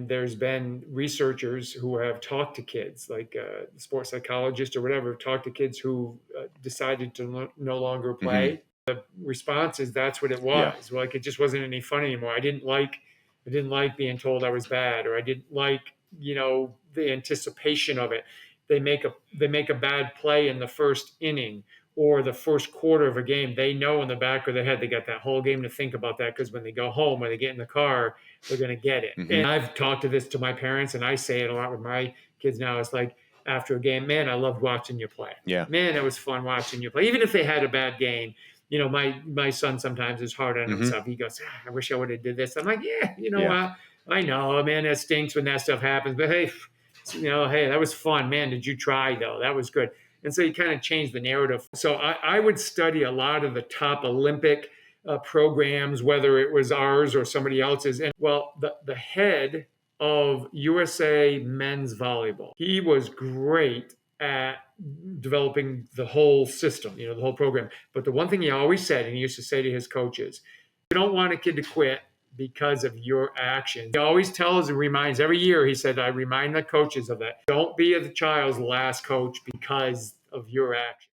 there's been researchers who have talked to kids, like sports psychologists or whatever, have talked to kids who decided to no longer Hmm. play. The response is that's what it Yeah. was. Like it just wasn't any fun anymore. I didn't like being told I was bad, or I didn't like, the anticipation of it. They make a bad play in the first inning or the first quarter of a game. They know in the back of their head they got that whole game to think about that, because when they go home or they get in the car, they're going to get it. Hmm. And I've talked to this to my parents, and I say it a lot with my kids now. It's like after a game, man, I loved watching you play. Yeah. Man, it was fun watching you play, even if they had a bad game. My son sometimes is hard on Hmm. himself. He goes, I wish I would have did this. I'm like, yeah, Yeah. I know, man, that stinks when that stuff happens. But hey, hey, that was fun, man. Did you try though? That was good. And so you kind of change the narrative. So I would study a lot of the top Olympic programs, whether it was ours or somebody else's. And well, the head of USA men's volleyball, he was great at developing the whole system, the whole program. But the one thing he always said, and he used to say to his coaches, you don't want a kid to quit because of your actions. He always tells and reminds every year, he said, I remind the coaches of that. Don't be the child's last coach because of your actions.